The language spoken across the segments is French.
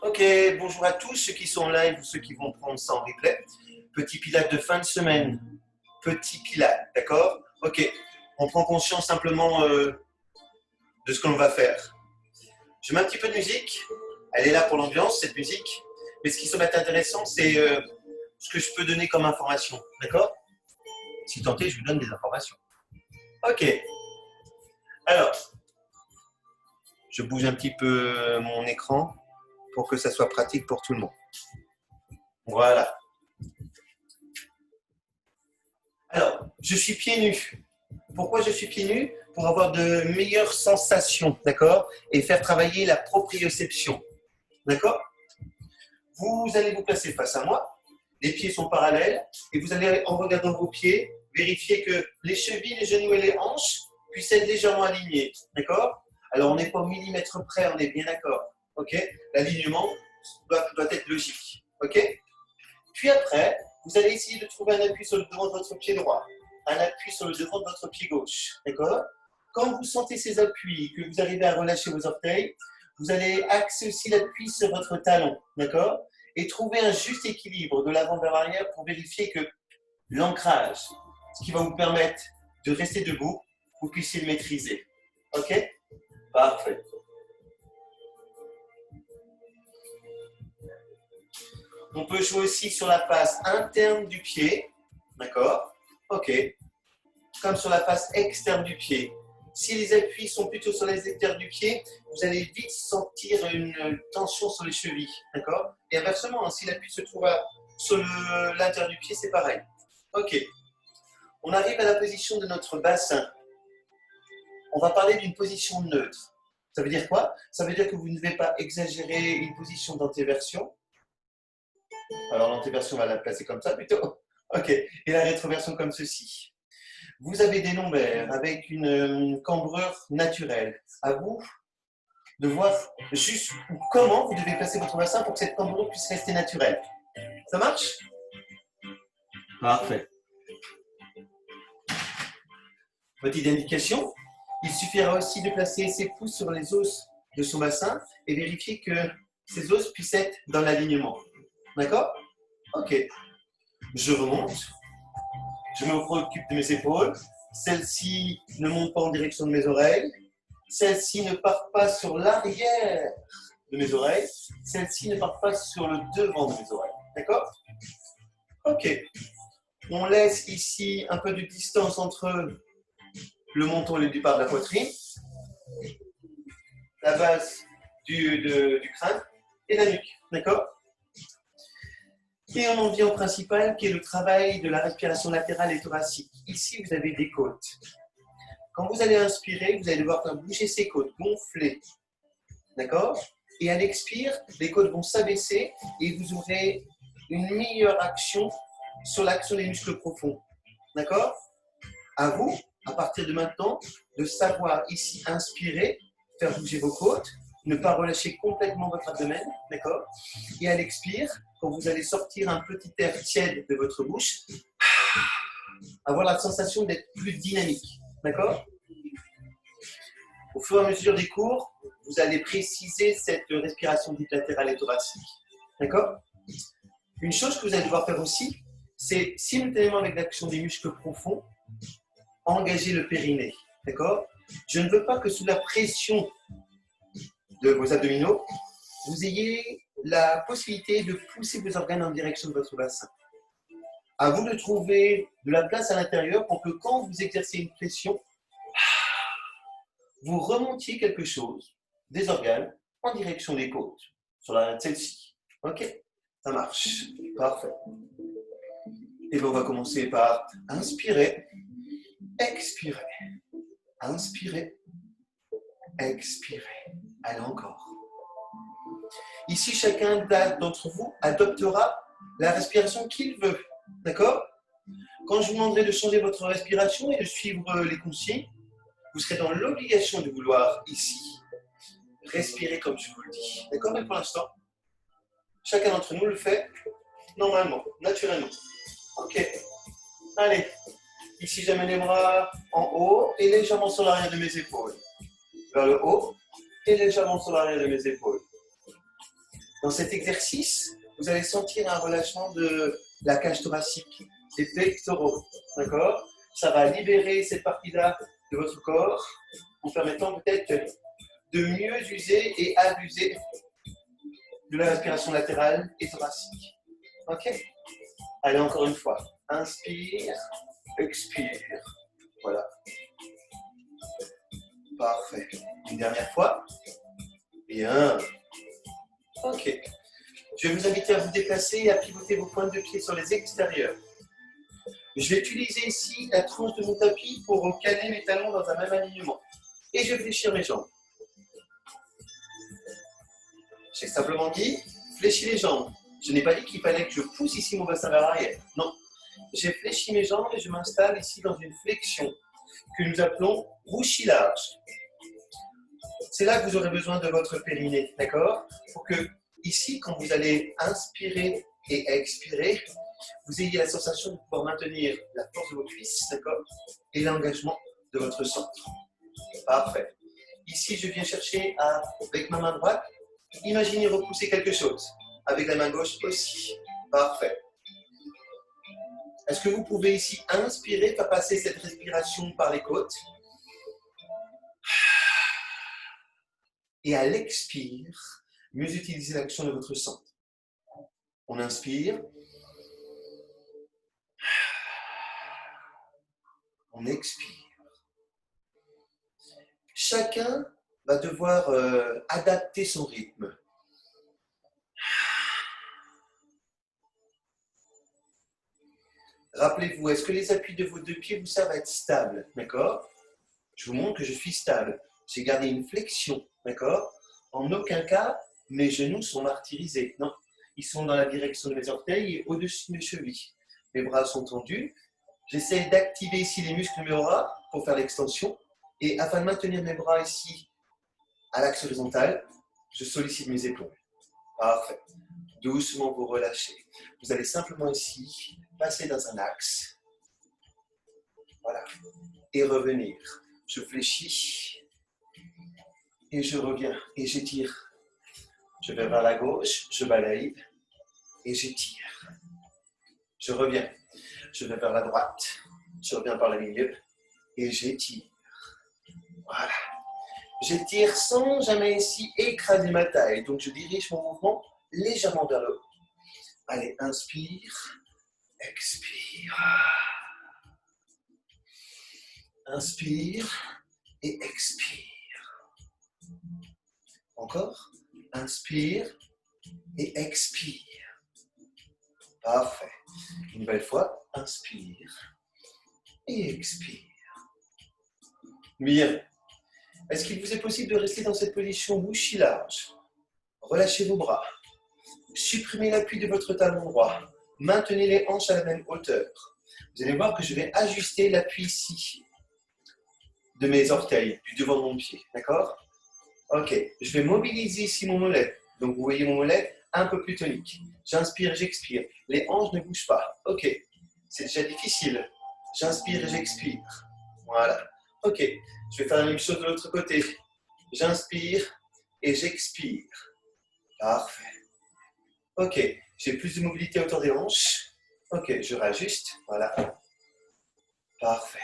Ok, bonjour à tous, ceux qui sont en live ou ceux qui vont prendre ça en replay. Petit pilates de fin de semaine. Petit pilates, d'accord? Ok, on prend conscience simplement de ce que l'on va faire. Je mets un petit peu de musique. Elle est là pour l'ambiance, cette musique. Mais ce qui semble être intéressant, c'est ce que je peux donner comme information, d'accord? Si tant est, je vous donne des informations. Ok, alors, je bouge un petit peu mon écran pour que ça soit pratique pour tout le monde. Voilà. Alors, je suis pieds nus. Pourquoi je suis pieds nus? Pour avoir de meilleures sensations, d'accord? Et faire travailler la proprioception, d'accord? Vous allez vous placer face à moi, les pieds sont parallèles, et vous allez, en regardant vos pieds, vérifier que les chevilles, les genoux et les hanches puissent être légèrement alignés, d'accord? Alors, on n'est pas au millimètre près, on est bien d'accord, ok? L'alignement doit être logique, ok? Puis après, vous allez essayer de trouver un appui sur le devant de votre pied droit, un appui sur le devant de votre pied gauche, d'accord? Quand vous sentez ces appuis, que vous arrivez à relâcher vos orteils, vous allez axer aussi l'appui sur votre talon, d'accord? Et trouver un juste équilibre de l'avant vers l'arrière pour vérifier que l'ancrage, ce qui va vous permettre de rester debout, vous puissiez le maîtriser. Ok? Parfait. On peut jouer aussi sur la face interne du pied, d'accord? Ok. Comme sur la face externe du pied. Si les appuis sont plutôt sur les extérieurs du pied, vous allez vite sentir une tension sur les chevilles, d'accord? Et inversement, si l'appui se trouve sur l'intérieur du pied, c'est pareil. Ok. On arrive à la position de notre bassin. On va parler d'une position neutre. Ça veut dire quoi? Ça veut dire que vous ne devez pas exagérer une position d'antéversion. Alors l'antéversion, on va la placer comme ça plutôt. Ok. Et la rétroversion comme ceci. Vous avez des lombaires avec une cambrure naturelle. À vous de voir juste comment vous devez placer votre bassin pour que cette cambrure puisse rester naturelle. Ça marche? Parfait. Petite indication, il suffira aussi de placer ses pouces sur les os de son bassin et vérifier que ces os puissent être dans l'alignement. D'accord? Ok. Je remonte. Je me préoccupe de mes épaules. Celle-ci ne monte pas en direction de mes oreilles. Celle-ci ne part pas sur l'arrière de mes oreilles. Celle-ci ne part pas sur le devant de mes oreilles. D'accord? Ok. On laisse ici un peu de distance entre le menton et le départ de la poitrine, la base du crâne et la nuque. D'accord? Et on en vient au principal qui est le travail de la respiration latérale et thoracique. Ici, vous avez des côtes. Quand vous allez inspirer, vous allez devoir faire bouger ces côtes, gonfler. D'accord? Et à l'expire, les côtes vont s'abaisser et vous aurez une meilleure action sur l'action des muscles profonds. D'accord? À vous, à partir de maintenant, de savoir ici inspirer, faire bouger vos côtes, ne pas relâcher complètement votre abdomen, d'accord? Et à l'expire, quand vous allez sortir un petit air tiède de votre bouche, avoir la sensation d'être plus dynamique, d'accord? Au fur et à mesure des cours, vous allez préciser cette respiration dite latérale et thoracique, d'accord? Une chose que vous allez devoir faire aussi, c'est simultanément avec l'action des muscles profonds, engager le périnée, d'accord? Je ne veux pas que sous la pression de vos abdominaux, vous ayez la possibilité de pousser vos organes en direction de votre bassin. À vous de trouver de la place à l'intérieur pour que quand vous exercez une pression, vous remontiez quelque chose des organes en direction des côtes, sur l'arrière de celle-ci. Ok? Ça marche. Parfait. Et bien on va commencer par inspirer, expirer, inspirer, expirer. Allez encore. Ici, chacun d'entre vous adoptera la respiration qu'il veut. D'accord? Quand je vous demanderai de changer votre respiration et de suivre les consignes, vous serez dans l'obligation de vouloir ici respirer comme je vous le dis. D'accord? Mais pour l'instant, chacun d'entre nous le fait normalement, naturellement. Ok. Allez. Ici, j'amène les bras en haut et légèrement sur l'arrière de mes épaules. Vers le haut et légèrement sur l'arrière de mes épaules. Dans cet exercice, vous allez sentir un relâchement de la cage thoracique, des pectoraux, d'accord? Ça va libérer cette partie-là de votre corps, vous permettant peut-être de mieux user et abuser de la respiration latérale et thoracique. Ok? Allez, encore une fois. Inspire, expire. Voilà. Parfait. Une dernière fois. Bien. Ok. Je vais vous inviter à vous déplacer et à pivoter vos pointes de pied sur les extérieurs. Je vais utiliser ici la tranche de mon tapis pour caler mes talons dans un même alignement. Et je vais fléchir mes jambes. J'ai simplement dit, fléchis les jambes. Je n'ai pas dit qu'il fallait que je pousse ici mon bassin vers l'arrière. Non. J'ai fléchi mes jambes et je m'installe ici dans une flexion que nous appelons rouchis-large. C'est là que vous aurez besoin de votre périnée, d'accord? Pour que ici, quand vous allez inspirer et expirer, vous ayez la sensation de pouvoir maintenir la force de vos cuisses, d'accord? Et l'engagement de votre centre. Parfait. Ici, je viens chercher avec ma main droite, imaginez repousser quelque chose. Avec la main gauche aussi. Parfait. Est-ce que vous pouvez ici inspirer, faire passer cette respiration par les côtes? Et à l'expire, mieux utiliser l'action de votre centre. On inspire. On expire. Chacun va devoir adapter son rythme. Rappelez-vous, est-ce que les appuis de vos deux pieds vous servent à être stable? D'accord? Je vous montre que je suis stable. J'ai gardé une flexion. D'accord? En aucun cas, mes genoux sont martyrisés. Non, ils sont dans la direction de mes orteils et au-dessus de mes chevilles. Mes bras sont tendus. J'essaie d'activer ici les muscles de mes bras pour faire l'extension. Et afin de maintenir mes bras ici à l'axe horizontal, je sollicite mes épaules. Parfait. Doucement, vous relâchez. Vous allez simplement ici passer dans un axe. Voilà. Et revenir. Je fléchis. Et je reviens. Et j'étire. Je vais vers la gauche. Je balaye. Et j'étire. Je reviens. Je vais vers la droite. Je reviens par le milieu. Et j'étire. Voilà. J'étire sans jamais ici écraser ma taille. Donc je dirige mon mouvement légèrement vers le haut. Allez, inspire. Expire. Inspire et expire. Encore. Inspire et expire. Parfait. Une nouvelle fois. Inspire et expire. Bien. Est-ce qu'il vous est possible de rester dans cette position bouchie large? Relâchez vos bras. Supprimez l'appui de votre talon droit. Maintenez les hanches à la même hauteur. Vous allez voir que je vais ajuster l'appui ici de mes orteils, du devant de mon pied. D'accord? Ok. Je vais mobiliser ici mon mollet. Donc vous voyez mon mollet un peu plus tonique. J'inspire et j'expire. Les hanches ne bougent pas. Ok. C'est déjà difficile. J'inspire et j'expire. Voilà. Ok. Je vais faire la même chose de l'autre côté. J'inspire et j'expire. Parfait. Ok. J'ai plus de mobilité autour des hanches. Ok. Je réajuste. Voilà. Parfait.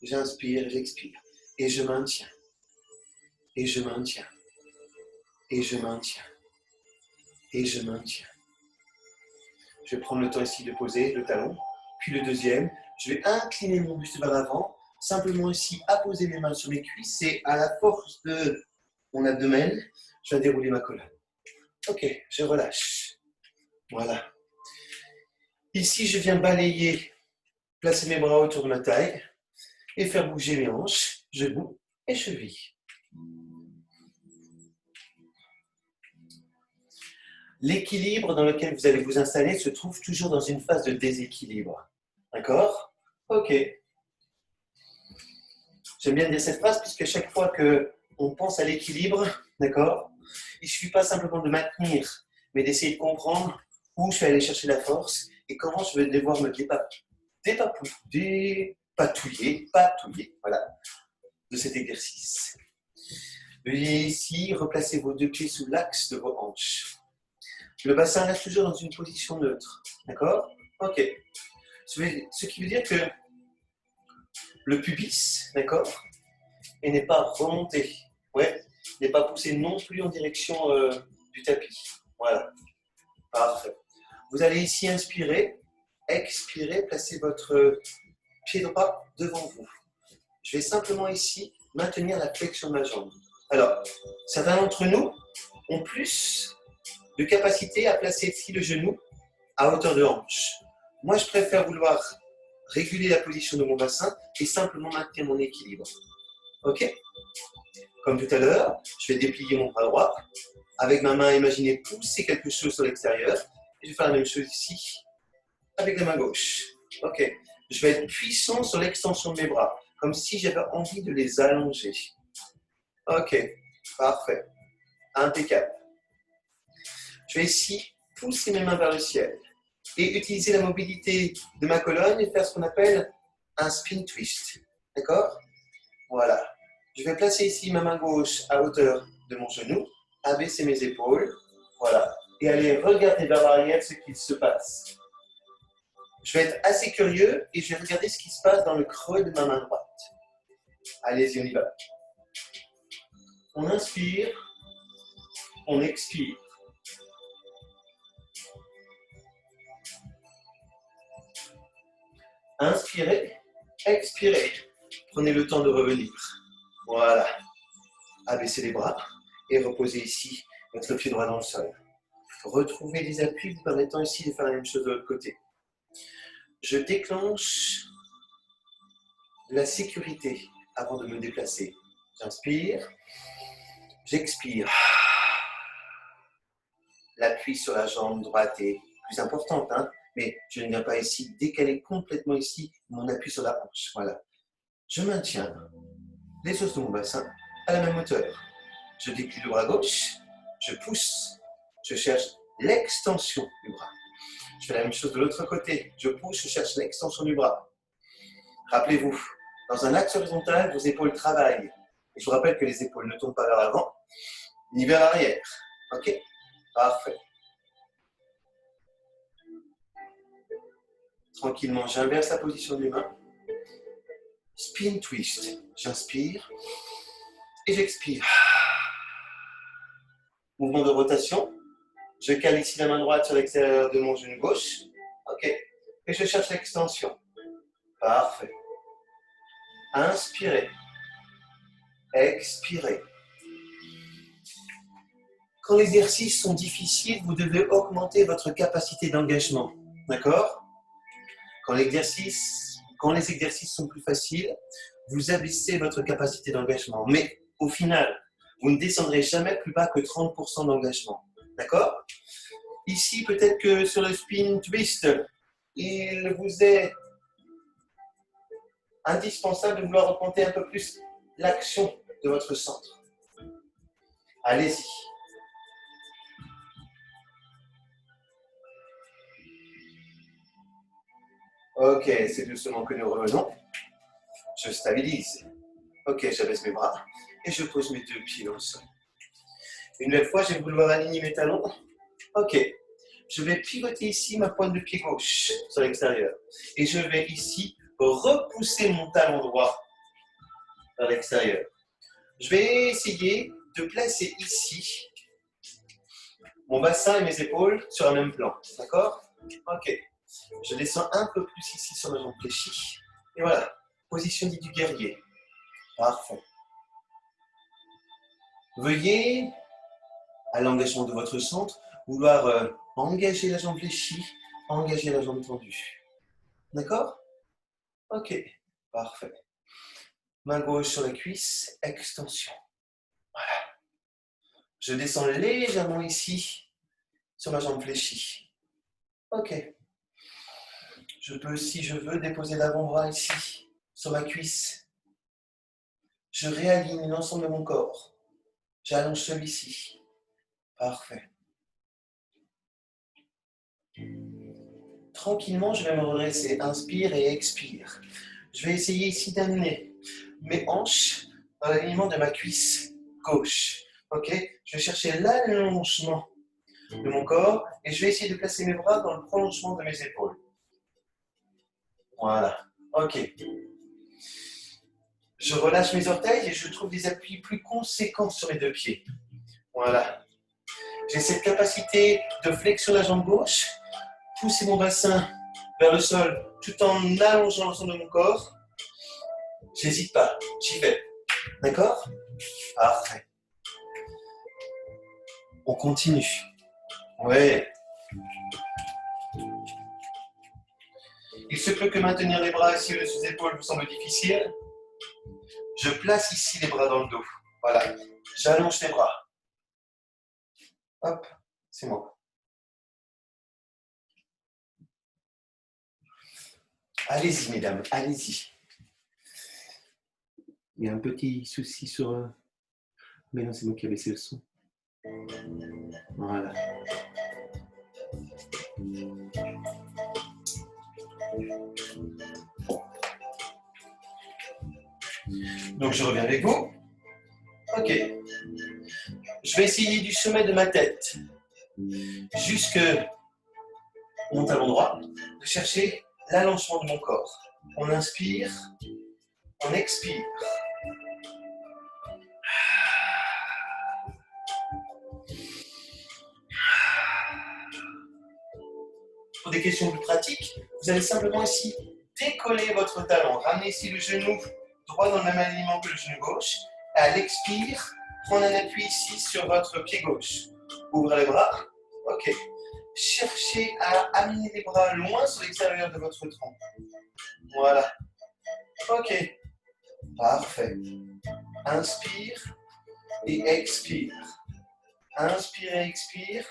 J'inspire et j'expire. Et je maintiens. Et je maintiens. Et je maintiens. Et je maintiens. Je vais prendre le temps ici de poser le talon. Puis le deuxième. Je vais incliner mon buste vers l'avant. Simplement ici, apposer mes mains sur mes cuisses et à la force de mon abdomen, je vais dérouler ma colonne. Ok, je relâche. Voilà. Ici, je viens balayer, placer mes bras autour de ma taille et faire bouger mes hanches, genoux et chevilles. L'équilibre dans lequel vous allez vous installer se trouve toujours dans une phase de déséquilibre. D'accord? Ok. J'aime bien dire cette phrase puisque chaque fois qu'on pense à l'équilibre, d'accord, il ne suffit pas simplement de maintenir, mais d'essayer de comprendre où je vais aller chercher la force et comment je vais devoir me dépatouiller, voilà, de cet exercice. Veuillez ici replacer vos deux pieds sous l'axe de vos hanches. Le bassin reste toujours dans une position neutre. D'accord? Ok. Ce qui veut dire que le pubis, d'accord, et n'est pas remonté. Ouais, n'est pas poussé non plus en direction du tapis. Voilà. Parfait. Vous allez ici inspirer, expirer, placer votre pied droit devant vous. Je vais simplement ici maintenir la flexion de ma jambe. Alors, certains d'entre nous ont plus de capacité à placer ici le genou à hauteur de hanche. Moi, je préfère vouloir réguler la position de mon bassin et simplement maintenir mon équilibre. Ok? Comme tout à l'heure, je vais déplier mon bras droit. Avec ma main, imaginez pousser quelque chose sur l'extérieur. Et je vais faire la même chose ici avec la main gauche. Ok? Je vais être puissant sur l'extension de mes bras, comme si j'avais envie de les allonger. Ok, parfait. Impeccable. Je vais ici pousser mes mains vers le ciel et utiliser la mobilité de ma colonne et faire ce qu'on appelle un spin twist. D'accord? Voilà. Je vais placer ici ma main gauche à hauteur de mon genou, abaisser mes épaules, voilà, et aller regarder vers l'arrière ce qu'il se passe. Je vais être assez curieux et je vais regarder ce qui se passe dans le creux de ma main droite. Allez-y, on y va. On inspire, on expire. Inspirez, expirez. Prenez le temps de revenir. Voilà. Abaissez les bras et reposez ici votre pied droit dans le sol. Retrouvez les appuis vous permettant ici de faire la même chose de l'autre côté. Je déclenche la sécurité avant de me déplacer. J'inspire, j'expire. L'appui sur la jambe droite est plus importante, hein, mais je ne viens pas ici décaler complètement ici mon appui sur la hanche. Voilà. Je maintiens les os de mon bassin à la même hauteur. Je déplie le bras gauche, je pousse, je cherche l'extension du bras. Je fais la même chose de l'autre côté. Je pousse, je cherche l'extension du bras. Rappelez-vous, dans un axe horizontal, vos épaules travaillent. Et je vous rappelle que les épaules ne tombent pas vers l'avant, ni vers l'arrière. Ok? Parfait. Tranquillement, j'inverse la position des mains. Spin twist. J'inspire et j'expire. Mouvement de rotation. Je cale ici la main droite sur l'extérieur de mon genou gauche. Ok. Et je cherche l'extension. Parfait. Inspirez. Expirez. Quand les exercices sont difficiles, vous devez augmenter votre capacité d'engagement. D'accord? Quand les exercices sont plus faciles, vous abaissez votre capacité d'engagement. Mais au final, vous ne descendrez jamais plus bas que 30% d'engagement. D'accord? Ici, peut-être que sur le spin twist, il vous est indispensable de vouloir augmenter un peu plus l'action de votre centre. Allez-y. Ok, c'est doucement que nous revenons. Je stabilise. Ok, j'abaisse mes bras et je pose mes deux pieds au sol. Une nouvelle fois, je vais vouloir aligner mes talons. Ok, je vais pivoter ici ma pointe de pied gauche sur l'extérieur. Et je vais ici repousser mon talon droit vers l'extérieur. Je vais essayer de placer ici mon bassin et mes épaules sur un même plan. D'accord? Ok. Je descends un peu plus ici sur ma jambe fléchie. Et voilà, position dite du guerrier. Parfait. Veuillez, à l'engagement de votre centre, vouloir engager la jambe fléchie, engager la jambe tendue. D'accord? Ok, parfait. Main gauche sur la cuisse, extension. Voilà. Je descends légèrement ici sur ma jambe fléchie. Ok. Je peux, si je veux, déposer l'avant-bras ici, sur ma cuisse. Je réaligne l'ensemble de mon corps. J'allonge celui-ci. Parfait. Tranquillement, je vais me redresser. Inspire et expire. Je vais essayer ici d'amener mes hanches dans l'alignement de ma cuisse gauche. Ok? Je vais chercher l'allongement de mon corps et je vais essayer de placer mes bras dans le prolongement de mes épaules. Voilà. Ok. Je relâche mes orteils et je trouve des appuis plus conséquents sur mes deux pieds. Voilà. J'ai cette capacité de flexion de la jambe gauche, pousser mon bassin vers le sol tout en allongeant l'ensemble de mon corps. J'hésite pas, j'y vais. D'accord? Parfait. On continue. Ouais. Il se peut que maintenir les bras ici au-dessus des épaules vous semble difficile. Je place ici les bras dans le dos. Voilà. J'allonge les bras. Hop, c'est moi. Allez-y, mesdames, allez-y. Il y a un petit souci sur... Mais non, c'est moi qui ai baissé le son. Voilà. Donc, je reviens avec vous. Ok. Je vais essayer du sommet de ma tête jusque mon talon droit de chercher l'allongement de mon corps. On inspire, on expire. Pour des questions plus pratiques, vous allez simplement ici décoller votre talon. Ramener ici le genou droit dans le même alignement que le genou gauche. Et à l'expire, prendre un appui ici sur votre pied gauche. Ouvrez les bras. Ok. Cherchez à amener les bras loin sur l'extérieur de votre tronc. Voilà. Ok. Parfait. Inspire et expire. Inspire et expire.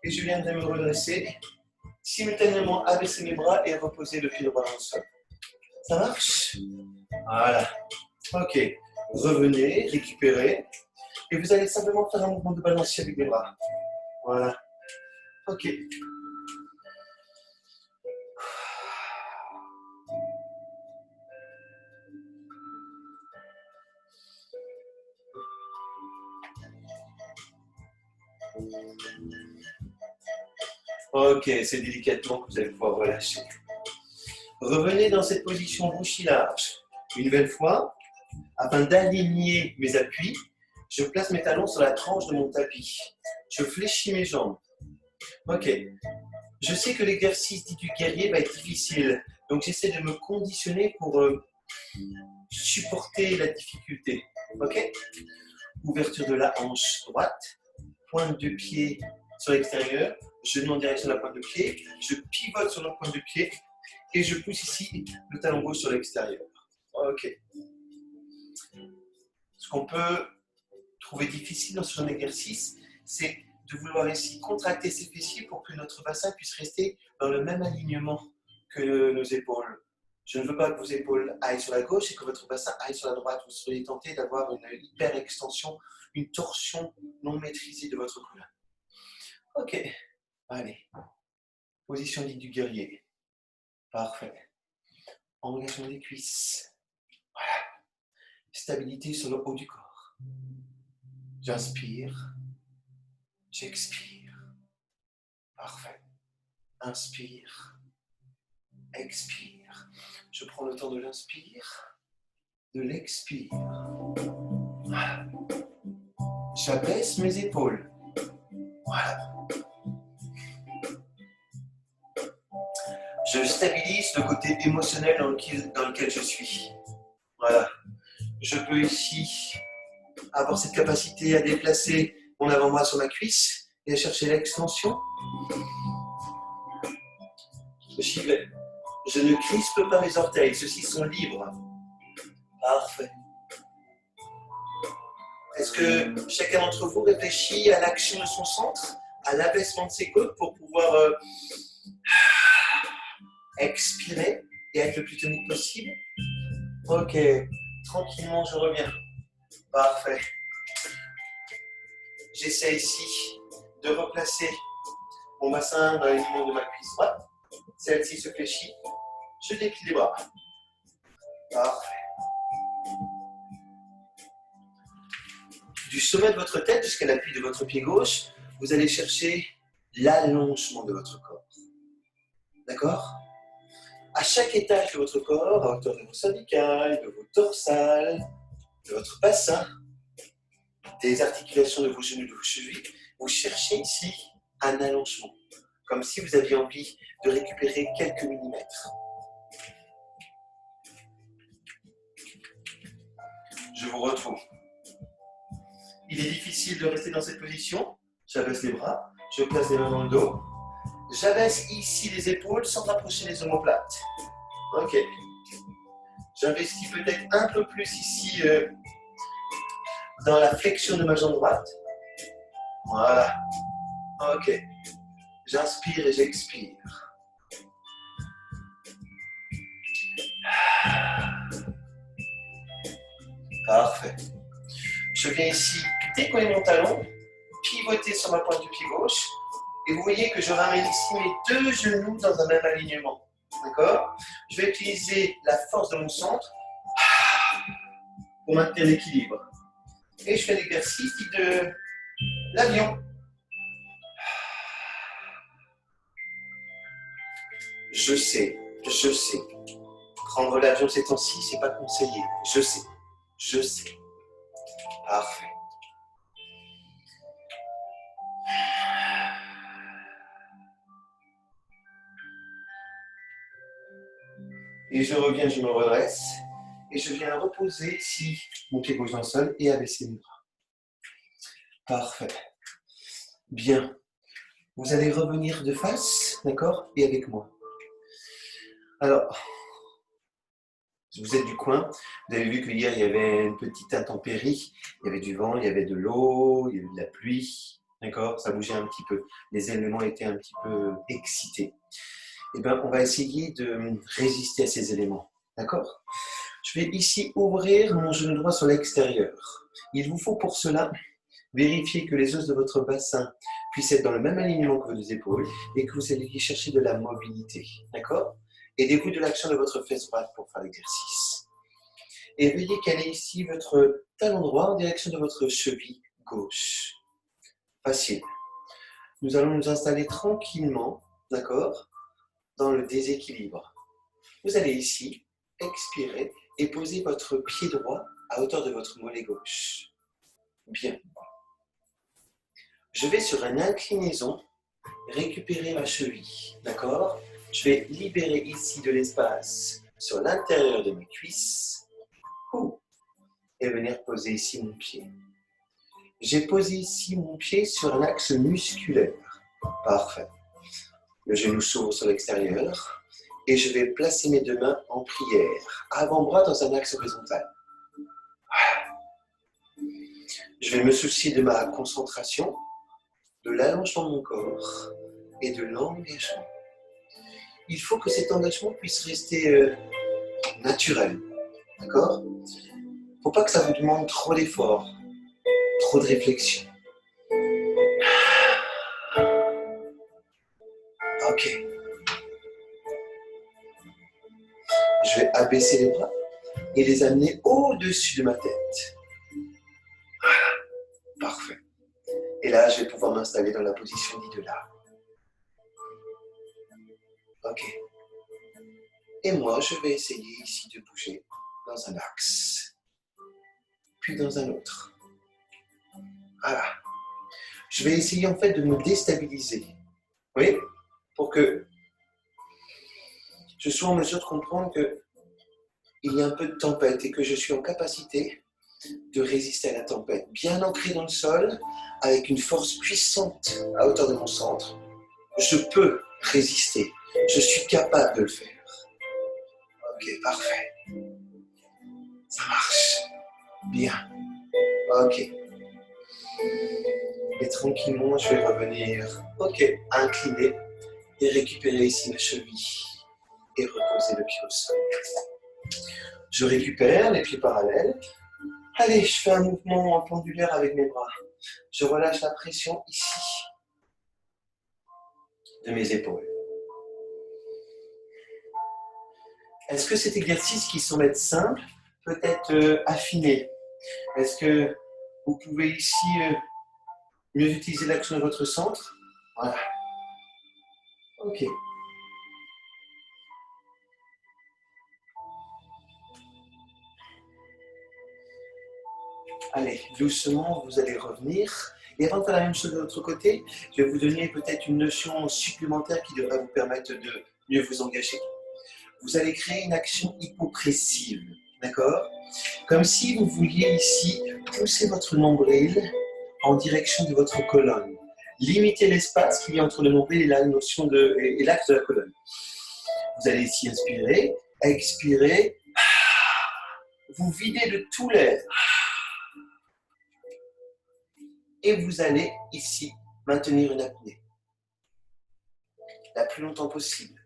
Et je viendrai me redresser. Simultanément abaisser mes bras et reposer le pied droit dans le sol. Ça marche? Voilà. Ok. Revenez, récupérez. Et vous allez simplement faire un mouvement de balancier avec les bras. Voilà. Ok. Ok, c'est délicatement que vous allez pouvoir relâcher. Revenez dans cette position bouchie large. Une nouvelle fois, afin d'aligner mes appuis, je place mes talons sur la tranche de mon tapis. Je fléchis mes jambes. Ok. Je sais que l'exercice dit du guerrier va être difficile, donc j'essaie de me conditionner pour supporter la difficulté. Ok. Ouverture de la hanche droite, pointe de pied sur l'extérieur, genou en direction de la pointe de pied, je pivote sur la pointe de pied et je pousse ici le talon gauche sur l'extérieur. Ok. Ce qu'on peut trouver difficile dans ce genre d'exercice, c'est de vouloir ici contracter ses fessiers pour que notre bassin puisse rester dans le même alignement que nos épaules. Je ne veux pas que vos épaules aillent sur la gauche et que votre bassin aille sur la droite. Vous seriez tenté d'avoir une hyper extension, une torsion non maîtrisée de votre colonne. Ok, allez. Position dite du guerrier. Parfait. Engagement des cuisses. Voilà. Stabilité sur le haut du corps. J'inspire. J'expire. Parfait. Inspire. Expire. Je prends le temps de l'inspire, de l'expire. Voilà. J'abaisse mes épaules. Voilà. Je stabilise le côté émotionnel dans lequel je suis. Voilà. Je peux ici avoir cette capacité à déplacer mon avant-bras sur ma cuisse et à chercher l'extension. J'y vais. Je ne crispe pas mes orteils, ceux-ci sont libres. Parfait. Est-ce que chacun d'entre vous réfléchit à l'action de son centre, à l'abaissement de ses côtes pour pouvoir expirer et être le plus tonique possible? Ok, tranquillement, je reviens. Parfait. J'essaie ici de replacer mon bassin dans l'alignement de ma cuisse droite. Celle-ci se fléchit. Je déplie les bras. Parfait. Du sommet de votre tête jusqu'à l'appui de votre pied gauche, vous allez chercher l'allongement de votre corps. D'accord? À chaque étage de votre corps, à hauteur de vos cervicales, de vos dorsales, de votre bassin, des articulations de vos genoux, de vos chevilles, vous cherchez ici un allongement, comme si vous aviez envie de récupérer quelques millimètres. Je vous retrouve. Il est difficile de rester dans cette position. J'abaisse les bras, je place les mains dans le dos. J'abaisse ici les épaules sans rapprocher les omoplates. Ok. J'investis peut-être un peu plus ici dans la flexion de ma jambe droite. Voilà. Ok. J'inspire et j'expire. Parfait. Je viens ici décoller mon talon, pivoter sur ma pointe du pied gauche, et vous voyez que je ramène ici mes deux genoux dans un même alignement. D'accord? Je vais utiliser la force de mon centre pour maintenir l'équilibre. Et je fais l'exercice de l'avion. Je sais. Prendre l'avion ces temps-ci, c'est pas conseillé. Je sais. Parfait. Et je reviens, je me redresse. Et je viens reposer ici mon pied gauche dans le sol et abaisser mes bras. Parfait. Bien. Vous allez revenir de face, d'accord? Et avec moi. Alors, vous êtes du coin. Vous avez vu qu'hier, il y avait une petite intempérie. Il y avait du vent, il y avait de l'eau, il y avait de la pluie. D'accord? Ça bougeait un petit peu. Les éléments étaient un petit peu excités. Eh bien, on va essayer de résister à ces éléments. D'accord? Je vais ici ouvrir mon genou droit sur l'extérieur. Il vous faut pour cela vérifier que les os de votre bassin puissent être dans le même alignement que vos deux épaules et que vous allez chercher de la mobilité. D'accord? Aidez-vous de l'action de votre fesse droite pour faire l'exercice. Et veuillez caler ici votre talon droit en direction de votre cheville gauche. Facile. Nous allons nous installer tranquillement, d'accord, dans le déséquilibre. Vous allez ici expirer et poser votre pied droit à hauteur de votre mollet gauche. Bien. Je vais sur une inclinaison récupérer ma cheville, d'accord? Je vais libérer ici de l'espace sur l'intérieur de mes cuisses et venir poser ici mon pied. J'ai posé ici mon pied sur un axe musculaire. Parfait. Le genou s'ouvre sur l'extérieur et je vais placer mes deux mains en prière, avant-bras dans un axe horizontal. Je vais me soucier de ma concentration, de l'allongement de mon corps et de l'engagement. Il faut que cet engagement puisse rester naturel, d'accord? Il ne faut pas que ça vous demande trop d'efforts, trop de réflexion. Ok. Je vais abaisser les bras et les amener au-dessus de ma tête. Voilà, parfait. Et là, je vais pouvoir m'installer dans la position dite de là. Ok. Et moi, je vais essayer ici de bouger dans un axe, puis dans un autre. Voilà. Je vais essayer en fait de me déstabiliser. Oui, pour que je sois en mesure de comprendre qu'il y a un peu de tempête et que je suis en capacité de résister à la tempête. Bien ancré dans le sol, avec une force puissante à hauteur de mon centre, je peux résister. Je suis capable de le faire. Ok, parfait. Ça marche. Bien. Ok. Et tranquillement, je vais revenir. Ok, incliner et récupérer ici ma cheville et reposer le pied au sol. Je récupère les pieds parallèles. Allez, je fais un mouvement pendulaire avec mes bras. Je relâche la pression ici de mes épaules. Est-ce que cet exercice qui semble être simple peut être affiné? Est-ce que vous pouvez ici mieux utiliser l'action de votre centre? Voilà. Ok. Allez, doucement, vous allez revenir. Et avant de faire la même chose de l'autre côté, je vais vous donner peut-être une notion supplémentaire qui devrait vous permettre de mieux vous engager. Vous allez créer une action hypopressive, d'accord? Comme si vous vouliez ici pousser votre nombril en direction de votre colonne. Limitez l'espace qu'il y a entre le nombril et la notion et l'axe de la colonne. Vous allez ici inspirer, expirer, vous videz de tout l'air. Et vous allez ici maintenir une apnée la plus longtemps possible,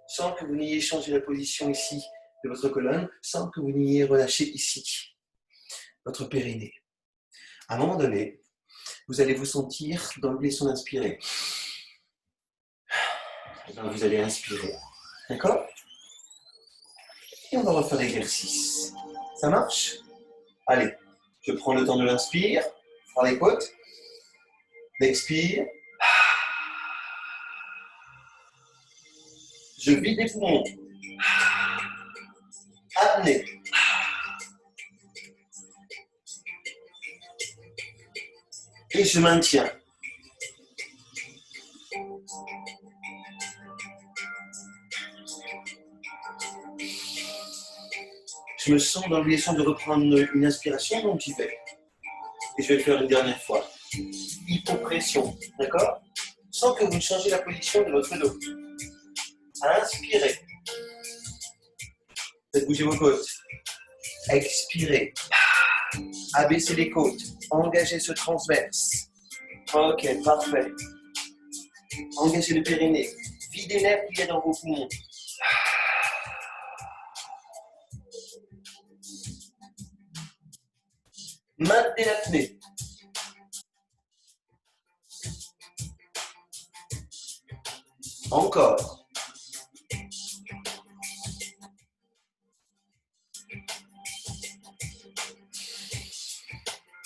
sans que vous n'ayez changé la position ici de votre colonne, sans que vous n'ayez relâché ici votre périnée. À un moment donné, vous allez vous sentir dans le son d'inspirer. Vous allez inspirer, d'accord? Et on va refaire l'exercice. Ça marche? Allez, je prends le temps de l'inspire, par les côtes, l'expire. Je vide les poumons. Apnée. Et je maintiens. Je me sens dans l'obligation de reprendre une inspiration, donc j'y vais. Et je vais le faire une dernière fois. Hypopression, d'accord? Sans que vous ne changez la position de votre dos. Inspirez. Faites bouger vos côtes. Expirez. Abaissez les côtes. Engagez ce transverse. Ok, parfait. Engagez le périnée. Videz l'air qu'il y a dans vos poumons. Maintenez l'apnée. Encore.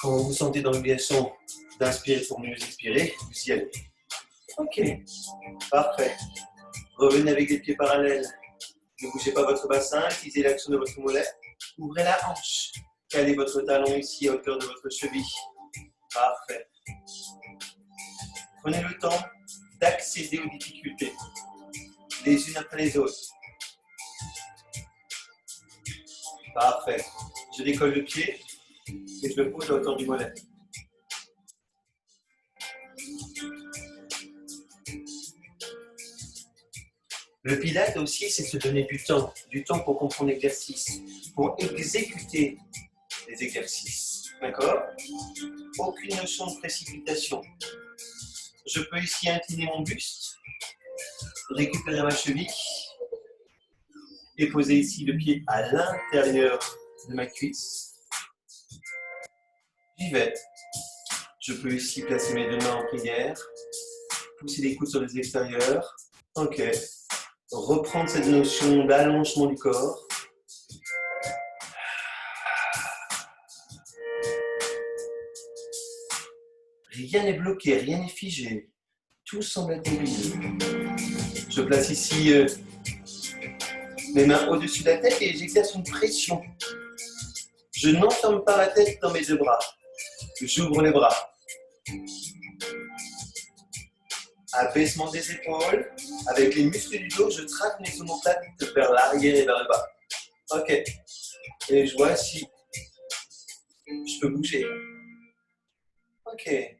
Quand vous vous sentez dans l'obligation d'inspirer pour mieux expirer, vous y allez. Ok, parfait. Revenez avec les pieds parallèles. Ne bougez pas votre bassin, utilisez l'action de votre mollet. Ouvrez la hanche. Calez votre talon ici à hauteur de votre cheville. Parfait. Prenez le temps d'accéder aux difficultés, les unes après les autres. Parfait. Je décolle le pied et je le pose à hauteur du mollet. Le Pilate aussi, c'est se donner du temps pour comprendre l'exercice, pour exécuter les exercices. D'accord? Aucune notion de précipitation. Je peux ici incliner mon buste, récupérer ma cheville et poser ici le pied à l'intérieur de ma cuisse. J'y vais. Je peux ici placer mes deux mains en prière, pousser les coudes sur les extérieurs. Ok. Reprendre cette notion d'allongement du corps. Rien n'est bloqué, rien n'est figé. Tout semble être mobile. Je place ici mes mains au-dessus de la tête et j'exerce une pression. Je n'enferme pas la tête dans mes deux bras. J'ouvre les bras. Abaissement des épaules. Avec les muscles du dos, je traque mes omoplates vers l'arrière et vers le bas. Ok. Et je vois si je peux bouger. Ok.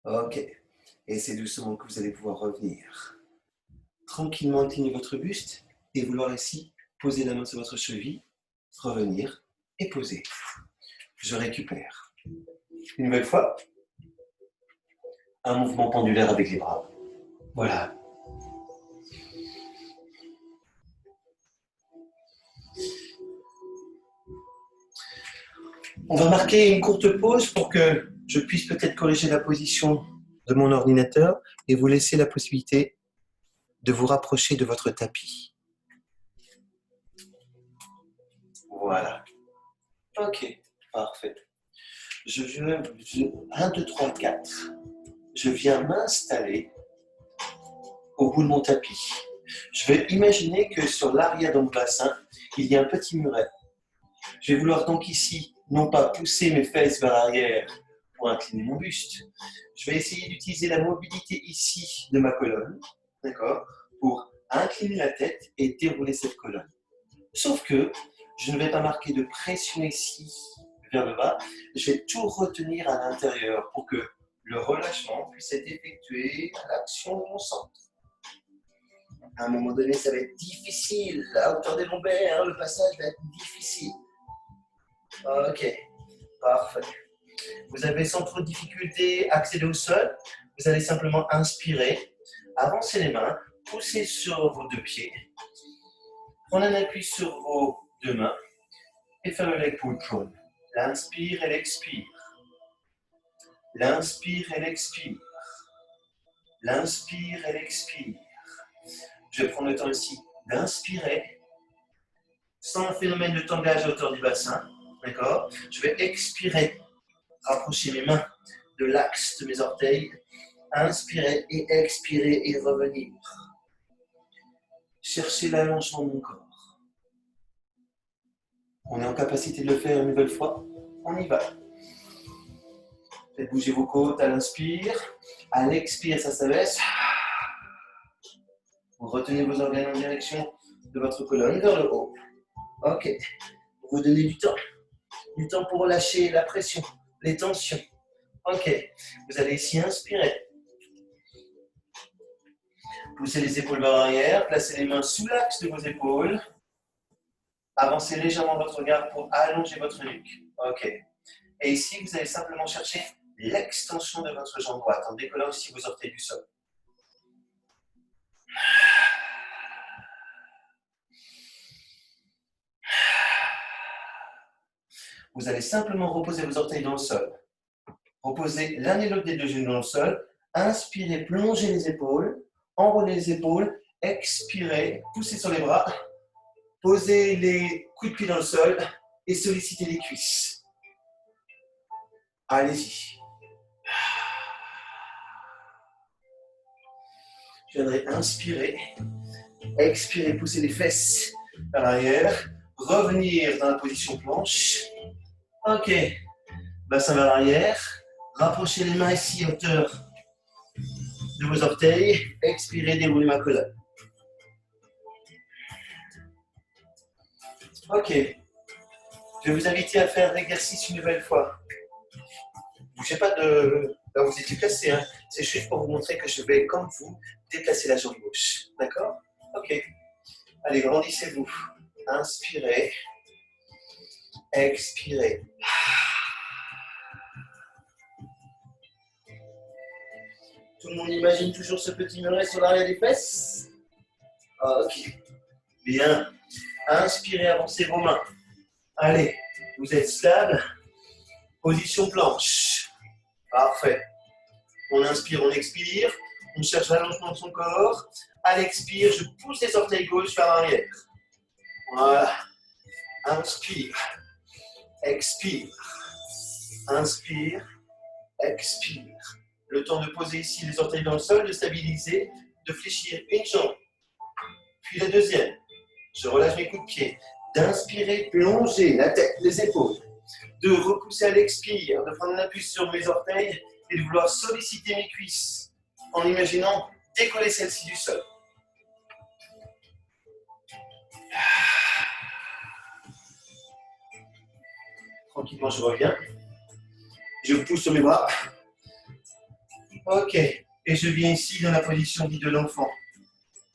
Ok. Et c'est doucement que vous allez pouvoir revenir. Tranquillement incliner votre buste et vouloir ici poser la main sur votre cheville, revenir et poser. Je récupère. Une nouvelle fois, un mouvement pendulaire avec les bras. Voilà. On va marquer une courte pause pour que je puisse peut-être corriger la position de mon ordinateur et vous laisser la possibilité de vous rapprocher de votre tapis. Voilà. Ok, parfait. 1, 2, 3, 4. Je viens m'installer au bout de mon tapis. Je vais imaginer que sur l'arrière de mon bassin, il y a un petit muret. Je vais vouloir donc ici, non pas pousser mes fesses vers l'arrière pour incliner mon buste. Je vais essayer d'utiliser la mobilité ici de ma colonne, d'accord, pour incliner la tête et dérouler cette colonne. Sauf que je ne vais pas marquer de pression ici vers le bas, je vais tout retenir à l'intérieur pour que le relâchement puisse être effectué à l'action de mon centre. À un moment donné, ça va être difficile. À hauteur des lombaires, le passage va être difficile. Ok, parfait. Vous avez sans trop de difficulté accéder au sol. Vous allez simplement inspirer, avancer les mains, pousser sur vos deux pieds, prendre un appui sur vos deux mains et faire le leg pull prone. L'inspire et l'expire. L'inspire et l'expire. L'inspire et l'expire. Je vais prendre le temps ici d'inspirer, sans un phénomène de tangage à hauteur du bassin. D'accord? Je vais expirer, rapprocher mes mains de l'axe de mes orteils. Inspirer et expirer et revenir. Chercher l'allongement de mon corps. On est en capacité de le faire une nouvelle fois. On y va. Faites bouger vos côtes à l'inspire. À l'expire, ça s'abaisse. Vous retenez vos organes en direction de votre colonne vers le haut. Ok. Vous donnez du temps. Du temps pour relâcher la pression, les tensions. Ok. Vous allez ici inspirer. Poussez les épaules vers l'arrière. Placez les mains sous l'axe de vos épaules. Avancez légèrement votre regard pour allonger votre nuque. Ok. Et ici, vous allez simplement chercher l'extension de votre jambe droite en décollant aussi vos orteils du sol. Vous allez simplement reposer vos orteils dans le sol. Reposez l'un et l'autre des deux genoux dans le sol. Inspirez, plongez les épaules. Enroulez les épaules. Expirez, poussez sur les bras. Posez les coups de pied dans le sol et sollicitez les cuisses. Allez-y. Je viendrai inspirer. Expirer, pousser les fesses vers l'arrière. Revenir dans la position planche. Ok. Bassin vers l'arrière. Rapprochez les mains ici à hauteur de vos orteils. Expirez, déroulez ma colonne. Ok. Je vais vous inviter à faire l'exercice une nouvelle fois. Ne bougez pas de là où vous étiez placé. Hein. C'est juste pour vous montrer que je vais, comme vous, déplacer la jambe gauche. D'accord? Ok. Allez, grandissez-vous. Inspirez. Expirez. Tout le monde imagine toujours ce petit muret sur l'arrière des fesses? Ok. Bien. Inspirez, avancez vos mains. Allez, vous êtes stable. Position planche. Parfait. On inspire, on expire. On cherche l'allongement de son corps. À l'expire, je pousse les orteils gauche vers l'arrière. Voilà. Inspire. Expire. Inspire. Expire. Le temps de poser ici les orteils dans le sol, de stabiliser, de fléchir une jambe. Puis la deuxième. Je relâche mes coups de pied. D'inspirer, plonger la tête, les épaules. De repousser à l'expire, de prendre un appui sur mes orteils et de vouloir solliciter mes cuisses en imaginant décoller celle-ci du sol. Tranquillement, je reviens. Je pousse sur mes bras. Ok. Et je viens ici dans la position dite de l'enfant.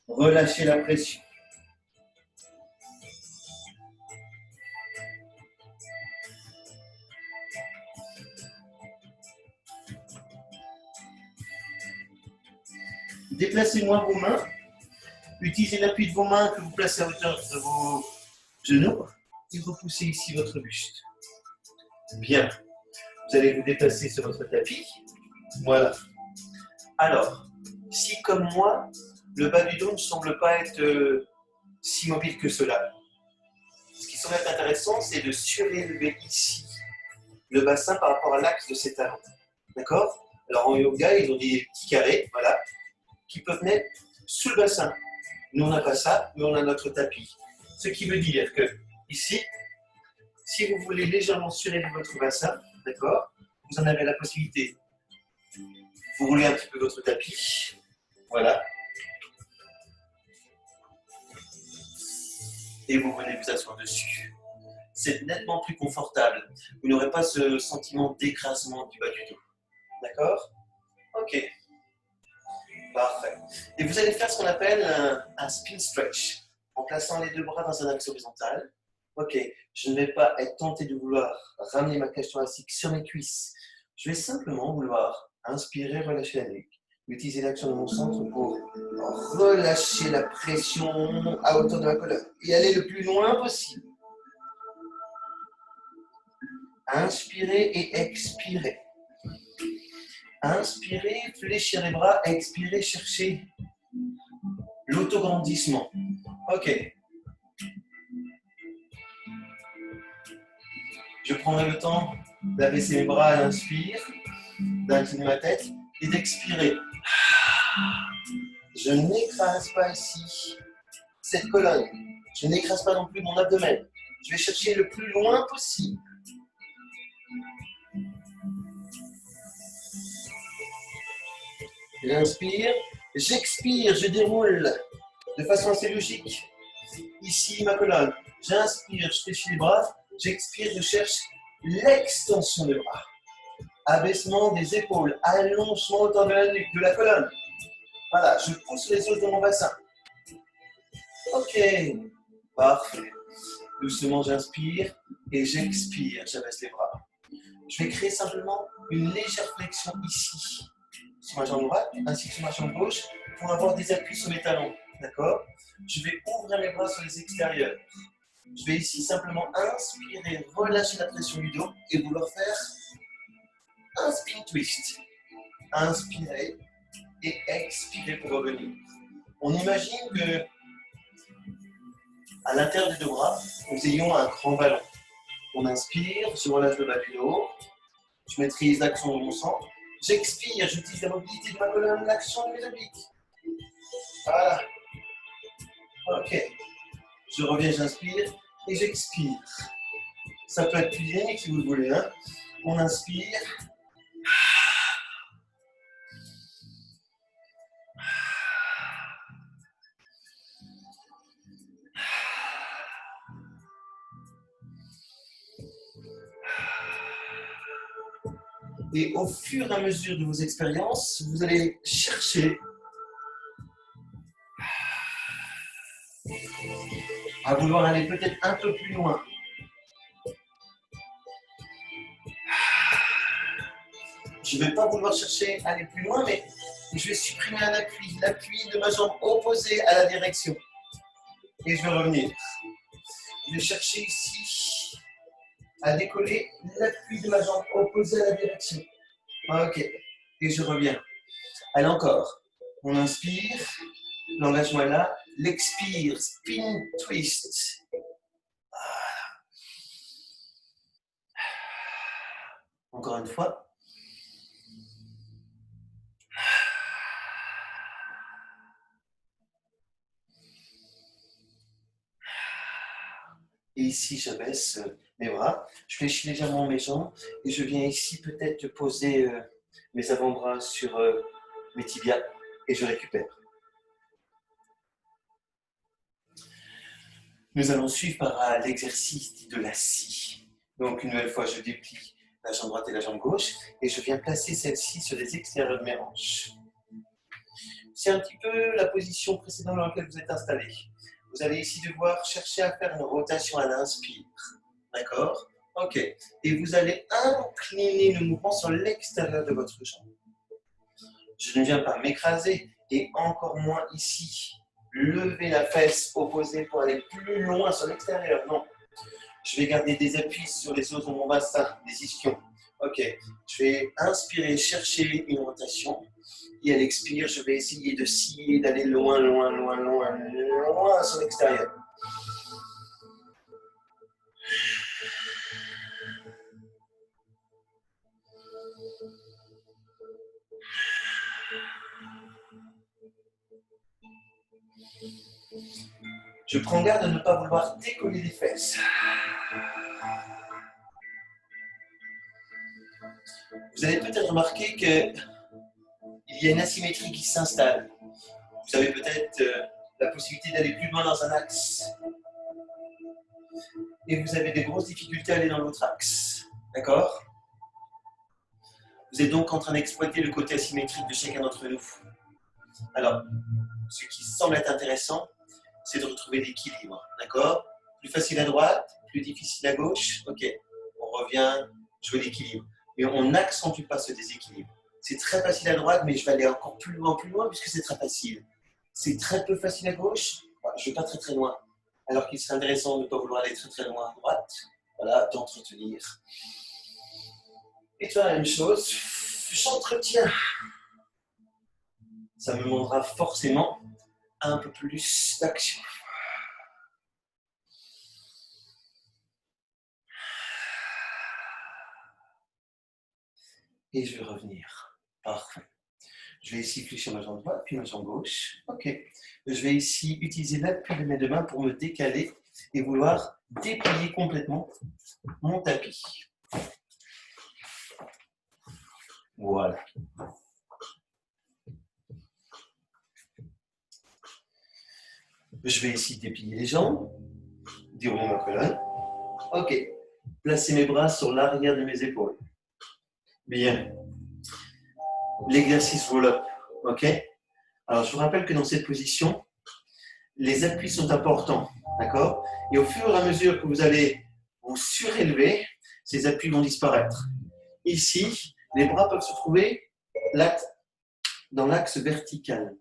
Relâchez la pression. Déplacez-moi vos mains. Utilisez l'appui de vos mains que vous placez à hauteur de vos genoux et repoussez ici votre buste. Bien. Vous allez vous déplacer sur votre tapis. Voilà. Alors, si comme moi, le bas du dos ne semble pas être si mobile que cela, ce qui semble être intéressant, c'est de surélever ici le bassin par rapport à l'axe de ses talons. D'accord? Alors en yoga, ils ont des petits carrés, voilà, qui peuvent mettre sous le bassin. Nous, on n'a pas ça, mais on a notre tapis. Ce qui veut dire que ici, si vous voulez légèrement surélever votre bassin, d'accord, vous en avez la possibilité. Vous roulez un petit peu votre tapis, voilà, et vous venez vous asseoir dessus. C'est nettement plus confortable. Vous n'aurez pas ce sentiment d'écrasement du bas du dos. D'accord? Ok. Parfait. Et vous allez faire ce qu'on appelle un spin stretch, en plaçant les deux bras dans un axe horizontal. Ok. Je ne vais pas être tenté de vouloir ramener ma cage thoracique sur mes cuisses. Je vais simplement vouloir inspirer, relâcher la nuque. Utiliser l'action de mon centre pour relâcher la pression à hauteur de ma colonne et aller le plus loin possible. Inspirez et expirez. Inspirez, fléchir les bras. Expirez, cherchez l'autograndissement. Ok. Je prendrai le temps d'abaisser mes bras à l'inspire, d'incliner ma tête et d'expirer. Je n'écrase pas ici cette colonne. Je n'écrase pas non plus mon abdomen. Je vais chercher le plus loin possible. J'inspire, j'expire, je déroule de façon assez logique. Ici, ma colonne. J'inspire, je fléchis les bras. J'expire, je cherche l'extension des bras. Abaissement des épaules, allongement autour de la nuque, de la colonne. Voilà, je pousse les os de mon bassin. Ok, parfait. Doucement, j'inspire et j'expire, j'abaisse les bras. Je vais créer simplement une légère flexion ici, sur ma jambe droite, ainsi que sur ma jambe gauche, pour avoir des appuis sur mes talons. D'accord? Je vais ouvrir mes bras sur les extérieurs. Je vais ici simplement inspirer, relâcher la pression du dos et vouloir faire un spin twist. Inspirez et expirez pour revenir. On imagine que à l'intérieur des deux bras, nous ayons un grand ballon. On inspire, je relâche le bas du dos, je maîtrise l'action de mon centre. J'expire, j'utilise la mobilité de ma colonne, l'action de mes obliques. Voilà. Ok. Je reviens, j'inspire et j'expire. Ça peut être plus dynamique si vous le voulez. Hein. On inspire. Et au fur et à mesure de vos expériences, vous allez chercher à vouloir aller peut-être un peu plus loin. Je ne vais pas vouloir chercher à aller plus loin, mais je vais supprimer un appui, l'appui de ma jambe opposée à la direction. Et je vais revenir. Je vais chercher ici à décoller l'appui de ma jambe opposée à la direction. Ok. Et je reviens. Allez, encore. On inspire. L'engagement est là. L'expire. Spin twist. Voilà. Encore une fois. Et ici, j'abaisse mes bras. Je fléchis légèrement mes jambes. Et je viens ici peut-être poser mes avant-bras sur mes tibias. Et je récupère. Nous allons suivre par l'exercice de la scie. Donc, une nouvelle fois, je déplie la jambe droite et la jambe gauche. Et je viens placer celle-ci sur les extérieurs de mes hanches. C'est un petit peu la position précédente dans laquelle vous êtes installé. Vous allez ici devoir chercher à faire une rotation à l'inspire. D'accord? Ok. Et vous allez incliner le mouvement sur l'extérieur de votre jambe. Je ne viens pas m'écraser et encore moins ici. Lever la fesse opposée pour aller plus loin sur l'extérieur. Non. Je vais garder des appuis sur les os de mon bassin, des ischions. Ok, je vais inspirer, chercher une rotation. Et à l'expire, je vais essayer de scier, d'aller loin, loin, loin, loin, loin sur l'extérieur. Je prends garde de ne pas vouloir décoller les fesses. Vous avez peut-être remarqué qu'il y a une asymétrie qui s'installe. Vous avez peut-être la possibilité d'aller plus loin dans un axe. Et vous avez des grosses difficultés à aller dans l'autre axe. D'accord? Vous êtes donc en train d'exploiter le côté asymétrique de chacun d'entre nous. Alors, ce qui semble être intéressant, c'est de retrouver l'équilibre. D'accord? Plus facile à droite, plus difficile à gauche. Ok, on revient jouer l'équilibre. Mais on n'accentue pas ce déséquilibre. C'est très facile à droite, mais je vais aller encore plus loin, puisque c'est très facile. C'est très peu facile à gauche, je ne vais pas très très loin. Alors qu'il serait intéressant de ne pas vouloir aller très très loin à droite. Voilà, d'entretenir. Et toi, la même chose, j'entretiens. Ça me demandera forcément un peu plus d'action. Et je vais revenir. Parfait. Je vais ici fléchir ma jambe droite, puis ma jambe gauche. Ok. Je vais ici utiliser l'appui de mes deux mains pour me décaler et vouloir déplier complètement mon tapis. Voilà. Je vais ici déplier les jambes, dérouler ma colonne. Ok. Placer mes bras sur l'arrière de mes épaules. Bien. L'exercice roll-up. Ok. Alors, je vous rappelle que dans cette position, les appuis sont importants. D'accord? Et au fur et à mesure que vous allez vous surélever, ces appuis vont disparaître. Ici, les bras peuvent se trouver dans l'axe vertical.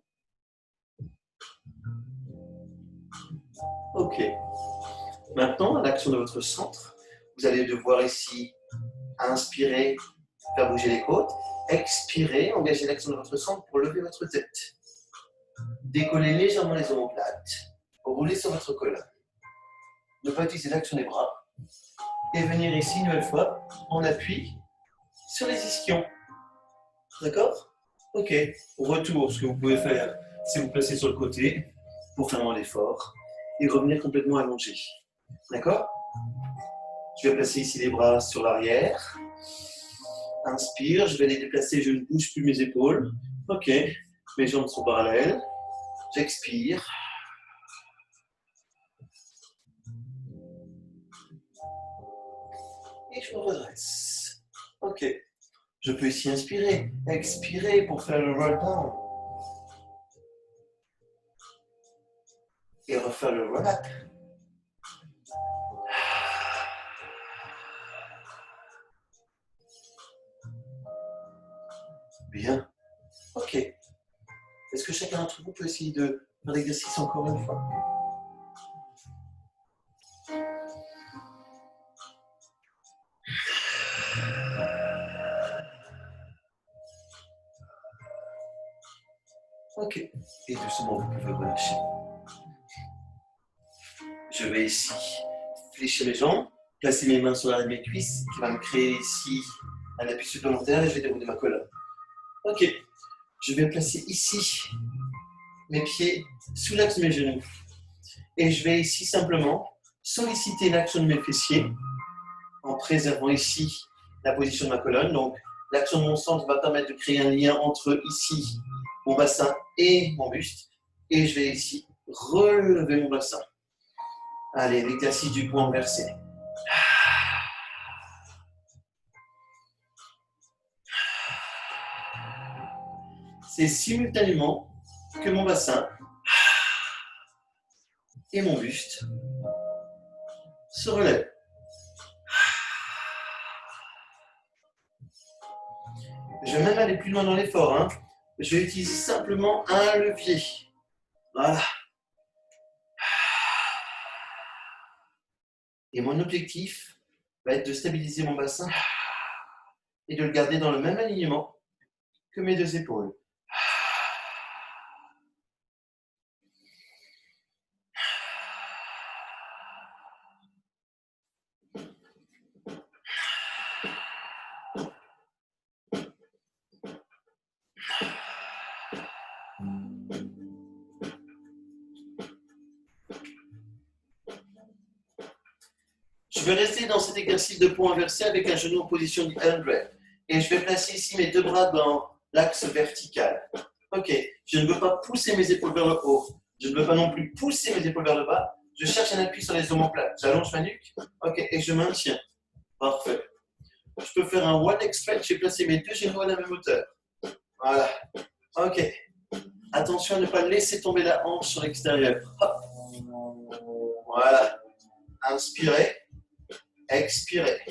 Ok. Maintenant, à l'action de votre centre, vous allez devoir ici inspirer, faire bouger les côtes, expirer, engager l'action de votre centre pour lever votre tête. Décoller légèrement les omoplates, rouler sur votre colonne. Ne pas utiliser l'action des bras. Et venir ici, une nouvelle fois, en appui sur les ischions. D'accord? Ok. Retour, ce que vous pouvez faire, c'est vous placer sur le côté pour faire moins d'effort et revenir complètement allongé. D'accord? Je vais placer ici les bras sur l'arrière. Inspire, je vais les déplacer, je ne bouge plus mes épaules. Ok. Mes jambes sont parallèles. J'expire. Et je me redresse. Ok. Je peux ici inspirer, expirer pour faire le roll down. Et refaire le roll up. Bien. Ok. Est-ce que chacun d'entre vous peut essayer de faire l'exercice encore une fois? Ok. Et doucement, vous pouvez relâcher. Je vais ici fléchir les jambes, placer mes mains sur l'arrière de mes cuisses, qui va me créer ici un appui supplémentaire et je vais dérouler ma colonne. Ok. Je vais placer ici mes pieds sous l'axe de mes genoux. Et je vais ici simplement solliciter l'action de mes fessiers en préservant ici la position de ma colonne. Donc, l'action de mon centre va permettre de créer un lien entre ici, mon bassin et mon buste. Et je vais ici relever mon bassin. Allez, l'exercice du poing inversé. C'est simultanément que mon bassin et mon buste se relèvent. Je vais même aller plus loin dans l'effort. Hein. Je vais utiliser simplement un levier. Voilà. Et mon objectif va être de stabiliser mon bassin et de le garder dans le même alignement que mes deux épaules. Je vais rester dans cet exercice de pont inversé avec un genou en position de 100. Et je vais placer ici mes deux bras dans l'axe vertical. Ok, je ne veux pas pousser mes épaules vers le haut. Je ne veux pas non plus pousser mes épaules vers le bas. Je cherche un appui sur les omoplates. J'allonge ma nuque. Ok, et je maintiens. Parfait. Je peux faire un one leg stretch et placer mes deux genoux à la même hauteur. Voilà. Ok. Attention à ne pas laisser tomber la hanche sur l'extérieur. Hop. Voilà. Inspirez. Expirez.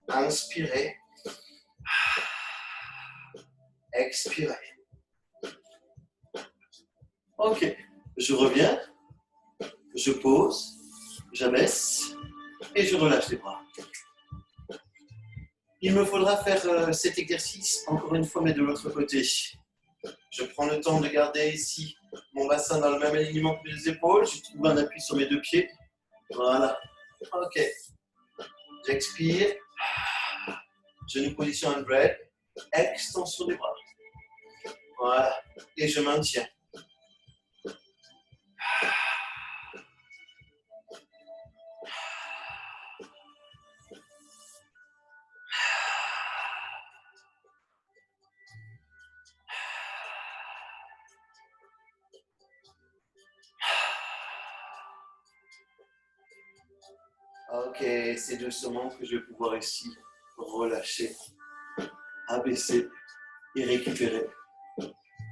Inspirez. Expirez. Ok. Je reviens. Je pose. J'abaisse. Et je relâche les bras. Il me faudra faire cet exercice encore une fois, mais de l'autre côté. Je prends le temps de garder ici mon bassin dans le même alignement que mes épaules. Je trouve un appui sur mes deux pieds. Voilà. Ok. J'expire. Genou position 100. Extension des bras. Voilà. Et je maintiens. Ok, c'est doucement que je vais pouvoir ici relâcher, abaisser et récupérer.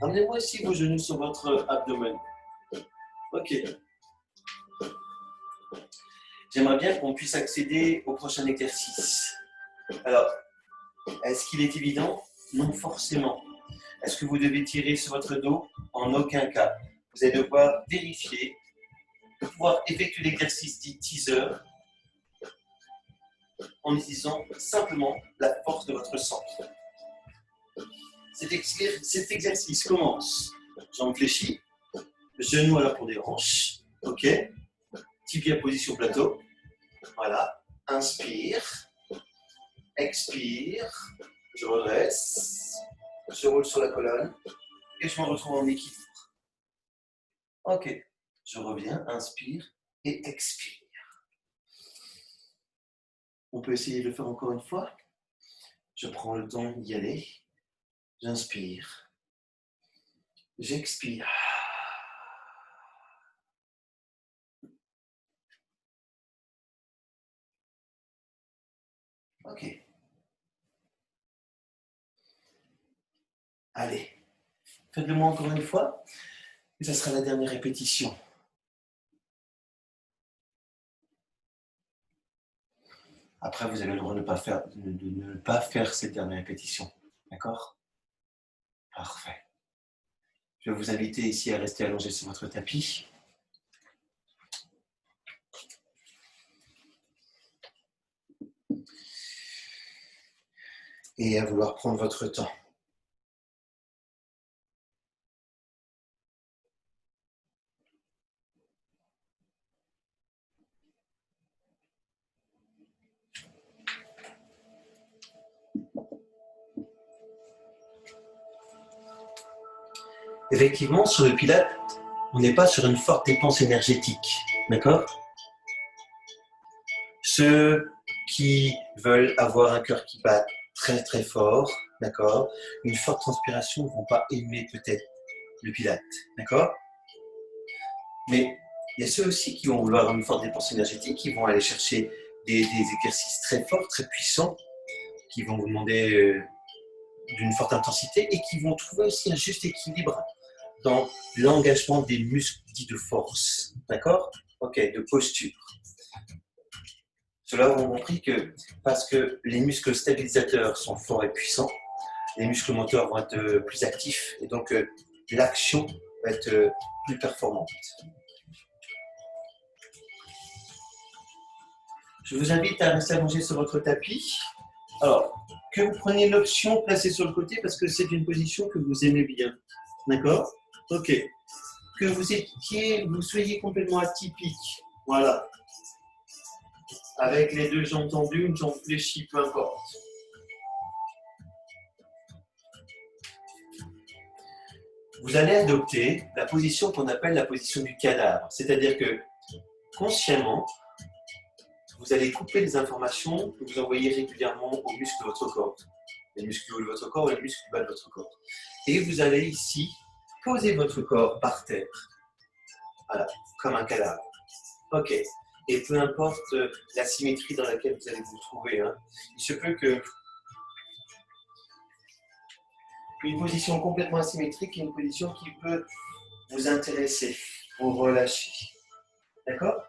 Ramenez-moi ici vos genoux sur votre abdomen. Ok. J'aimerais bien qu'on puisse accéder au prochain exercice. Alors, est-ce qu'il est évident? Non, forcément. Est-ce que vous devez tirer sur votre dos? En aucun cas. Vous allez devoir vérifier de pouvoir effectuer l'exercice dit teaser en utilisant simplement la force de votre centre. Cet exercice commence. Jambes fléchies, genou à la pour des hanches. Ok. Tibia position plateau. Voilà. Inspire. Expire. Je redresse. Je roule sur la colonne. Et je me retrouve en équilibre. Ok. Je reviens. Inspire et expire. On peut essayer de le faire encore une fois. Je prends le temps d'y aller. J'inspire. J'expire. Ok. Allez. Faites-le-moi encore une fois. Et ça sera la dernière répétition. Après, vous avez le droit de ne pas faire cette dernière répétition. D'accord? Parfait. Je vais vous inviter ici à rester allongé sur votre tapis. Et à vouloir prendre votre temps. Effectivement, sur le Pilates, on n'est pas sur une forte dépense énergétique. D'accord? Ceux qui veulent avoir un cœur qui bat très très fort, d'accord, une forte transpiration ne vont pas aimer peut-être le Pilates. D'accord? Mais il y a ceux aussi qui vont vouloir une forte dépense énergétique, qui vont aller chercher des exercices très forts, très puissants, qui vont vous demander d'une forte intensité et qui vont trouver aussi un juste équilibre dans l'engagement des muscles dits de force. D'accord? Ok, de posture. Ceux-là auront compris que parce que les muscles stabilisateurs sont forts et puissants, les muscles moteurs vont être plus actifs et donc l'action va être plus performante. Je vous invite à rester allongé sur votre tapis. Alors, que vous preniez l'option placée sur le côté parce que c'est une position que vous aimez bien. D'accord? Ok. Que vous soyez complètement atypique. Voilà. Avec les deux jambes tendues, une jambe fléchie, peu importe. Vous allez adopter la position qu'on appelle la position du cadavre. C'est-à-dire que, consciemment, vous allez couper les informations que vous envoyez régulièrement aux muscles de votre corps. Les muscles du haut de votre corps et les muscles du bas de votre corps. Et vous allez ici poser votre corps par terre. Voilà, comme un cadavre. Ok. Et peu importe la symétrie dans laquelle vous allez vous trouver, hein, il se peut que une position complètement asymétrique est une position qui peut vous intéresser, vous relâcher. D'accord?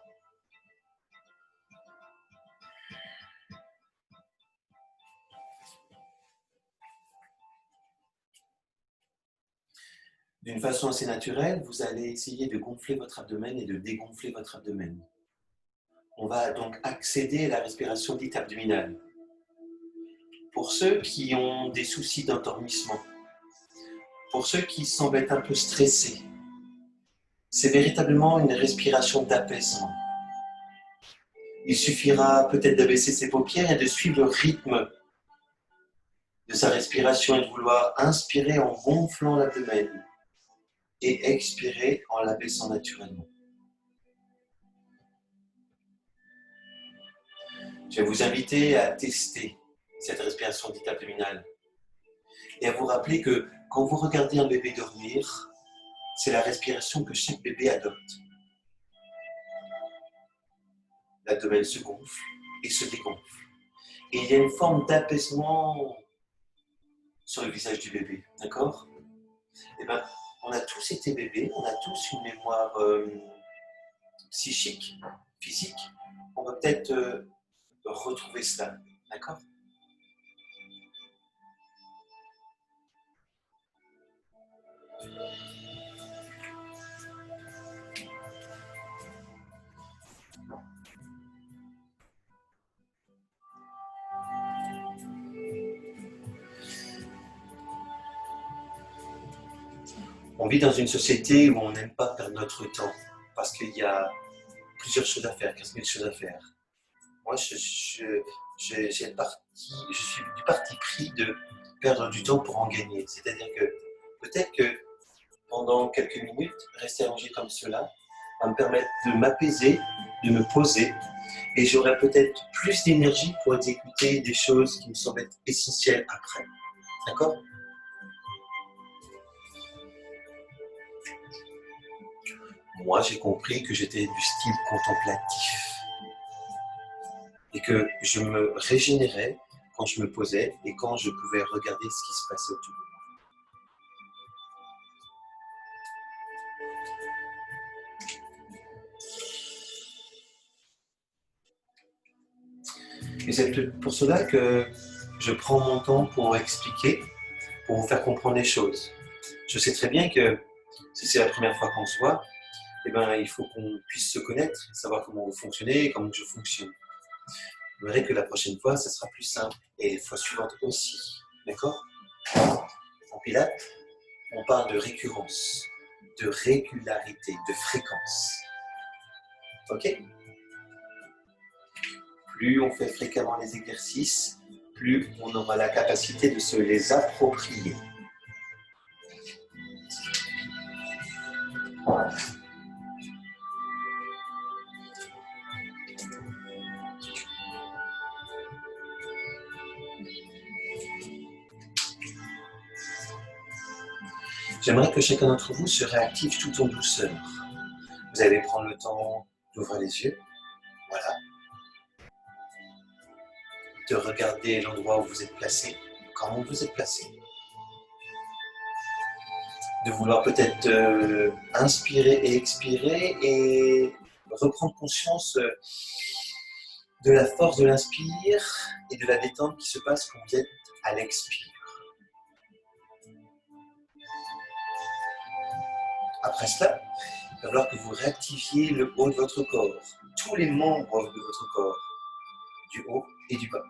D'une façon assez naturelle, vous allez essayer de gonfler votre abdomen et de dégonfler votre abdomen. On va donc accéder à la respiration dite abdominale. Pour ceux qui ont des soucis d'endormissement, pour ceux qui semblent être un peu stressés, c'est véritablement une respiration d'apaisement. Il suffira peut-être d'abaisser ses paupières et de suivre le rythme de sa respiration et de vouloir inspirer en gonflant l'abdomen et expirer en l'abaissant naturellement. Je vais vous inviter à tester cette respiration dite abdominale et à vous rappeler que quand vous regardez un bébé dormir, c'est la respiration que chaque bébé adopte. L'abdomen se gonfle et se dégonfle. Et il y a une forme d'apaisement sur le visage du bébé, d'accord? Eh bien, on a tous été bébés, on a tous une mémoire psychique, physique. On va peut-être retrouver cela, d'accord? On vit dans une société où on n'aime pas perdre notre temps parce qu'il y a plusieurs choses à faire, 15 000 choses à faire. Moi, je suis du parti pris de perdre du temps pour en gagner. C'est-à-dire que peut-être que pendant quelques minutes, rester allongé comme cela va me permettre de m'apaiser, de me poser, et j'aurai peut-être plus d'énergie pour exécuter des choses qui me semblent être essentielles après. D'accord? Moi, j'ai compris que j'étais du style contemplatif et que je me régénérais quand je me posais et quand je pouvais regarder ce qui se passait autour de moi. Et c'est pour cela que je prends mon temps pour expliquer, pour vous faire comprendre les choses. Je sais très bien que si c'est la première fois qu'on se voit, eh ben, il faut qu'on puisse se connaître, savoir comment vous fonctionnez et comment je fonctionne. Vous verrez que la prochaine fois, ça sera plus simple. Et la fois suivante aussi. D'accord? En Pilates, on parle de récurrence, de régularité, de fréquence. Ok? Plus on fait fréquemment les exercices, plus on aura la capacité de se les approprier. J'aimerais que chacun d'entre vous se réactive tout en douceur. Vous allez prendre le temps d'ouvrir les yeux. Voilà. De regarder l'endroit où vous êtes placé, comment vous êtes placé. De vouloir peut-être inspirer et expirer et reprendre conscience de la force de l'inspire et de la détente qui se passe quand vous êtes à l'expire. Après cela, il va falloir que vous réactiviez le haut de votre corps, tous les membres de votre corps. du haut et du bas.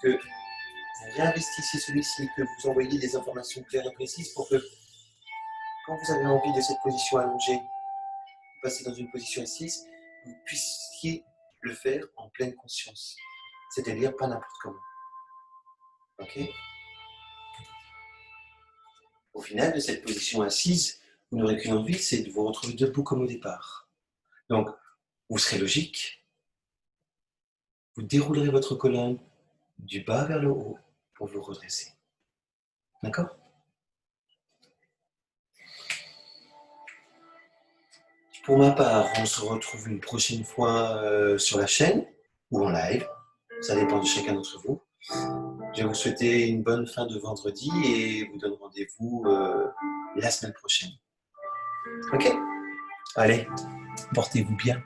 Que vous réinvestissiez celui-ci, que vous envoyiez des informations claires et précises pour que, quand vous avez envie de cette position allongée, vous passez dans une position assise, vous puissiez le faire en pleine conscience. C'est-à-dire pas n'importe comment. Ok? Au final de cette position assise, vous n'aurez qu'une envie, c'est de vous retrouver debout comme au départ. Donc, vous serez logique, vous déroulerez votre colonne du bas vers le haut pour vous redresser. D'accord? Pour ma part, on se retrouve une prochaine fois sur la chaîne ou en live. Ça dépend de chacun d'entre vous. Je vais vous souhaiter une bonne fin de vendredi et vous donne rendez-vous la semaine prochaine. Ok? Allez, portez-vous bien.